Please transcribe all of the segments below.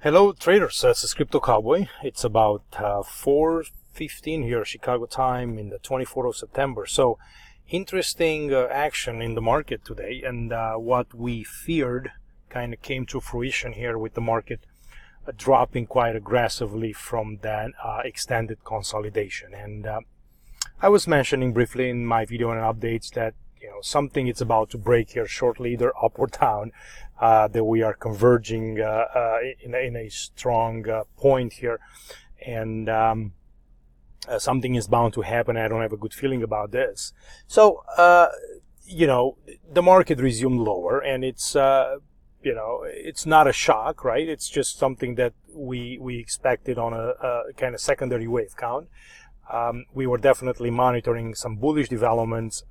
Hello traders, this is Crypto Cowboy. It's about 4:15 here Chicago time in the 24th of September. So interesting action in the market today, and what we feared kind of came to fruition here with the market dropping quite aggressively from that extended consolidation. And I was mentioning briefly in my video and updates that something is about to break here shortly, either up or down, that we are converging in a strong point here, and something is bound to happen. I don't have a good feeling about this. So the market resumed lower, and it's it's not a shock, right? It's just something that we expected on a kind of secondary wave count. We were definitely monitoring some bullish developments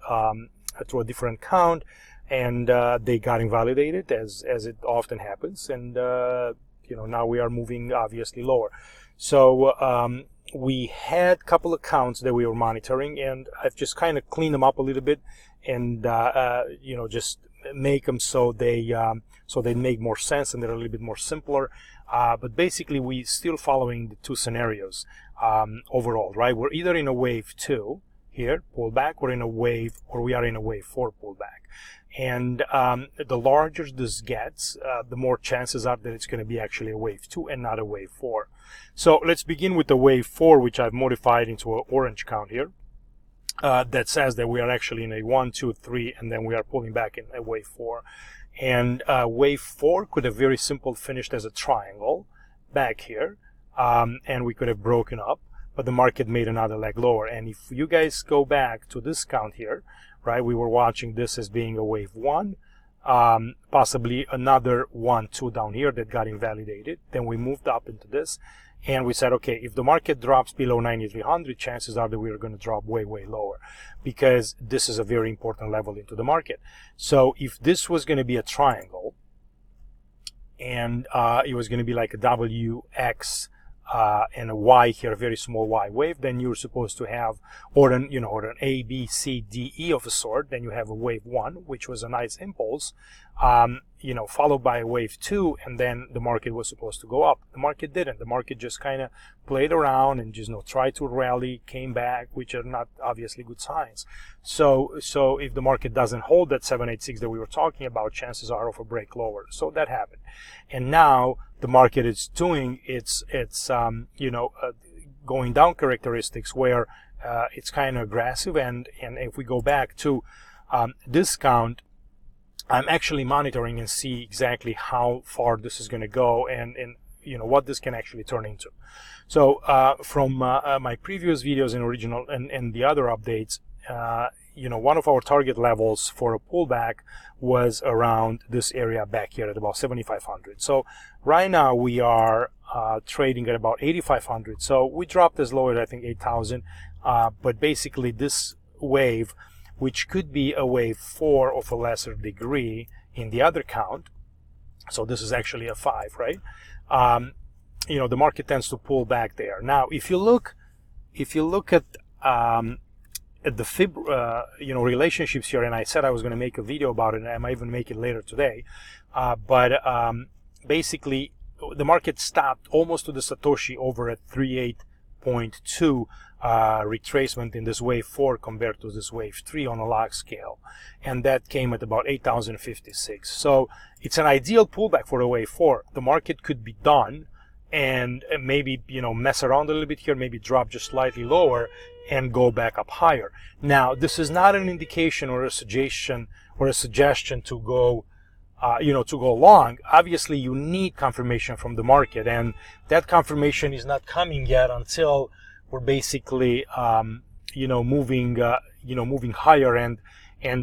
through a different count, and they got invalidated as it often happens, and now we are moving obviously lower. So we had a couple of counts that we were monitoring, and I've just kind of cleaned them up a little bit, and just make them so they make more sense and they're a little bit more simpler. But basically we still following the two scenarios overall, right? We're either in a wave 2 here, pullback, or we are in a wave 4 pullback. And the larger this gets, the more chances are that it's going to be actually a wave 2 and not a wave 4. So let's begin with the wave 4, which I've modified into an orange count here. That says that we are actually in a 1, 2, 3, and then we are pulling back in a wave 4. And wave 4 could have very simple finished as a triangle back here, and we could have broken up, but the market made another leg lower. And if you guys go back to this count here, right, we were watching this as being a wave 1, possibly another 1, 2 down here that got invalidated. Then we moved up into this, and we said, okay, if the market drops below 9,300, chances are that we are going to drop way, way lower, because this is a very important level into the market. So if this was going to be a triangle, and it was going to be like a WX and a Y here, a very small Y wave, then you're supposed to have, or an A, B, C, D, E of a sort. Then you have a wave 1, which was a nice impulse, followed by a wave 2, and then the market was supposed to go up. The market didn't. The market just kind of played around and just tried to rally, came back, which are not obviously good signs. So if the market doesn't hold that 786 that we were talking about, chances are of a break lower. So that happened, and now the market is doing its going down characteristics where it's kind of aggressive. And if we go back to this count, I'm actually monitoring and see exactly how far this is going to go, and what this can actually turn into. So from my previous videos and original and the other updates, one of our target levels for a pullback was around this area back here at about 7,500. So right now we are trading at about 8,500. So we dropped as low as I think 8,000. But basically this wave, which could be a wave 4 of a lesser degree in the other count, so this is actually a 5, right? The market tends to pull back there. Now, if you look at the fib relationships here, and I said I was going to make a video about it, and I might even make it later today, but basically the market stopped almost to the Satoshi over at 38.2 retracement in this wave 4 compared to this wave 3 on a log scale, and that came at about 8,056. So it's an ideal pullback for a wave 4. The market could be done and maybe mess around a little bit here, maybe drop just slightly lower and go back up higher. Now, this is not an indication or a suggestion to go to go long. Obviously you need confirmation from the market, and that confirmation is not coming yet until we're basically moving higher, and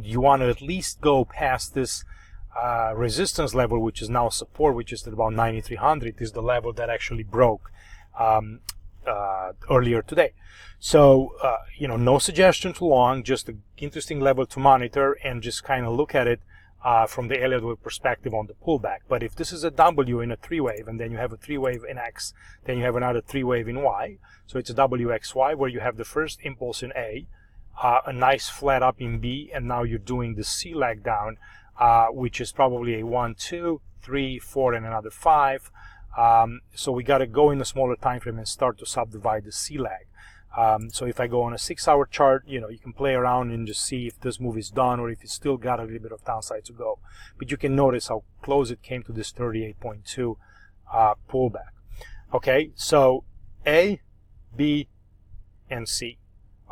you want to at least go past this resistance level, which is now support, which is at about 9,300, is the level that actually broke earlier today. So no suggestion to long, just an interesting level to monitor and just kind of look at it from the Elliott perspective on the pullback. But if this is a W in a 3-wave, and then you have a 3-wave in X, then you have another 3-wave in Y, so it's a WXY where you have the first impulse in A, a nice flat up in B, and now you're doing the C leg down, which is probably a 1, 2, 3, 4, and another 5, So we got to go in a smaller time frame and start to subdivide the C lag. So if I go on a 6-hour chart, you can play around and just see if this move is done or if it's still got a little bit of downside to go. But you can notice how close it came to this 38.2 pullback. Okay, so A, B, and C.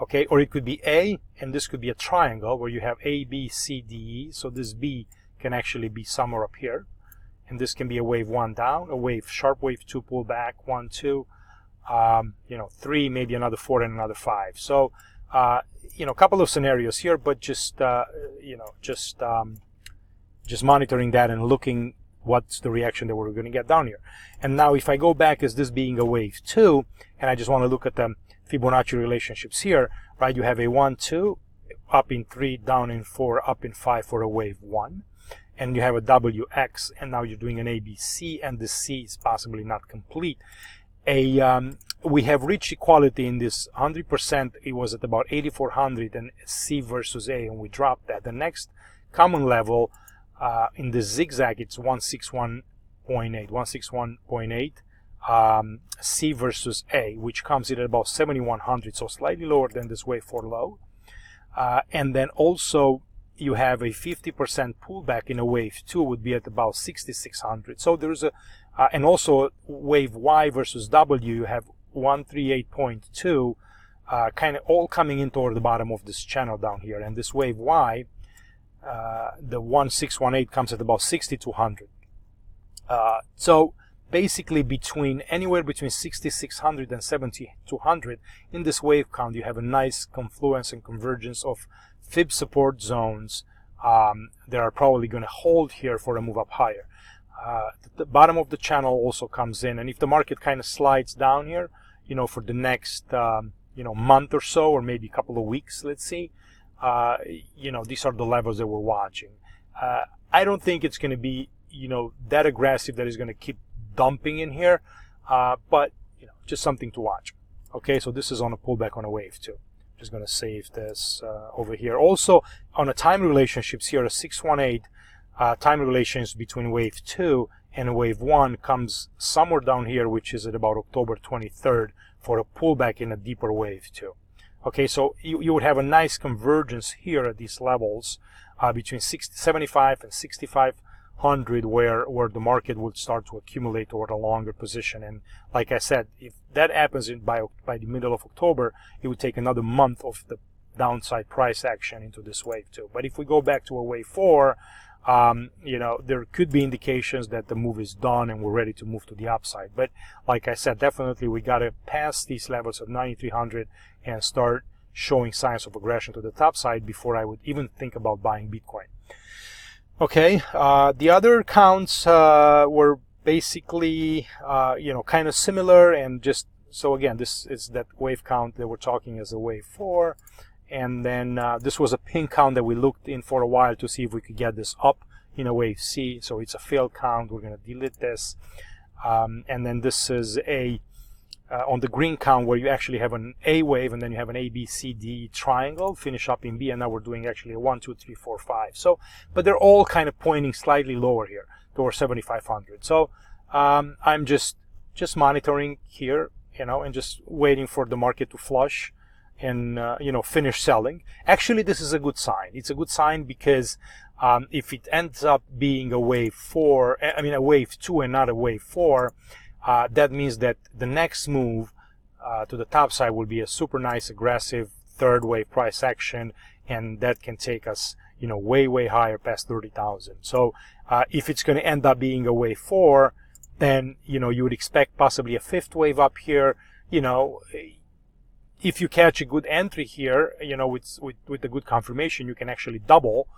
Okay, or it could be A, and this could be a triangle where you have A, B, C, D, E. So this B can actually be somewhere up here. And this can be a wave 1 down, a wave, sharp wave 2 pullback, 1, 2, 3, maybe another 4 and another 5. So, a couple of scenarios here, but just monitoring that and looking what's the reaction that we're going to get down here. And now if I go back as this being a wave 2, and I just want to look at the Fibonacci relationships here, right? You have a 1, 2, up in 3, down in 4, up in 5 for a wave 1. And you have a WX, and now you're doing an ABC, and the C is possibly not complete. We have reached equality in this 100%. It was at about 8,400 and C versus A, and we dropped that. The next common level in the zigzag, it's 161.8, 161.8 C versus A, which comes in at about 7,100, so slightly lower than this wave 4 low. And then also you have a 50% pullback in a wave 2 would be at about 6,600. So there's and also wave Y versus W, you have 138.2 kind of all coming in toward the bottom of this channel down here. And this wave Y, the 1618 comes at about 6,200. So basically anywhere between 6,600 and 7,200 in this wave count, you have a nice confluence and convergence of fib support zones that are probably going to hold here for a move up higher. The bottom of the channel also comes in, and if the market kind of slides down here, for the next month or so, or maybe a couple of weeks, let's see, these are the levels that we're watching. I don't think it's going to be that aggressive that is going to keep dumping in here, but just something to watch. Okay, so this is on a pullback on a wave too. Just going to save this over here. Also on a time relationships here, a 618 time relations between wave 2 and wave 1 comes somewhere down here, which is at about October 23rd for a pullback in a deeper wave 2. Okay, so you would have a nice convergence here at these levels between 75 and 6,500 where the market would start to accumulate toward a longer position. And like I said, if that happens by the middle of October, it would take another month of the downside price action into this wave 2. But if we go back to a wave 4, there could be indications that the move is done and we're ready to move to the upside. But like I said, definitely we got to pass these levels of 9,300 and start showing signs of aggression to the top side before I would even think about buying Bitcoin. Okay, the other counts were basically, kind of similar, and just, so again, this is that wave count that we're talking as a wave 4. And then this was a pin count that we looked in for a while to see if we could get this up in a wave C. So it's a failed count. We're going to delete this. And then this is on the green count where you actually have an A wave and then you have an A, B, C, D triangle, finish up in B. And now we're doing actually a 1, 2, 3, 4, 5. So, but they're all kind of pointing slightly lower here towards 7,500. So I'm just monitoring here, and just waiting for the market to flush and finish selling. Actually, this is a good sign. It's a good sign because if it ends up being a wave 4, a wave 2 and not a wave 4, that means that the next move to the top side will be a super nice aggressive third wave price action, and that can take us way higher past 30,000. So if it's going to end up being a wave 4, then you would expect possibly a fifth wave up here. If you catch a good entry here, with a good confirmation, you can actually double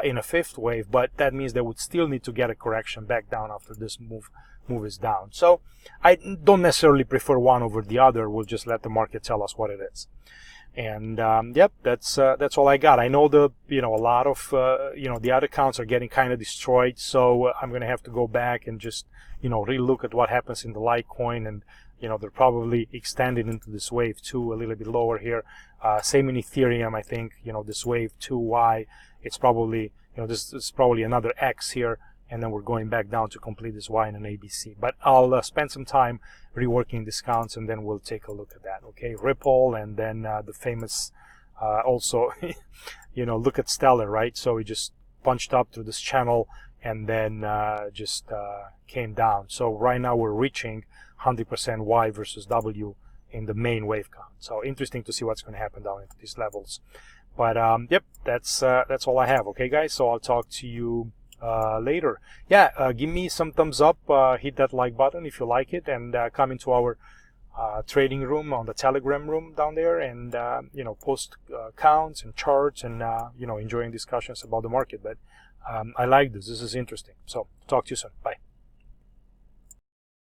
in a fifth wave, but that means they would still need to get a correction back down after this move is down. So I don't necessarily prefer one over the other. We'll just let the market tell us what it is. And yep, that's all I got. I know a lot of the other accounts are getting kind of destroyed, so I'm gonna have to go back and just relook at what happens in the Litecoin, and they're probably extending into this wave 2 a little bit lower here. Same in Ethereum. I think this wave 2Y, it's probably this is probably another X here, and then we're going back down to complete this Y and an ABC. But I'll spend some time reworking discounts, and then we'll take a look at that. Okay, Ripple, and then the famous also, you know, look at Stellar, right? So we just punched up through this channel and then just came down. So right now we're reaching 100% Y versus W in the main wave count. So interesting to see what's going to happen down into these levels. But yep, that's all I have. Okay, guys. So I'll talk to you later. Yeah, give me some thumbs up. Hit that like button if you like it, and come into our trading room on the Telegram room down there, and you know, post counts and charts, and you know, enjoying discussions about the market. But I like this. This is interesting. So talk to you soon. Bye.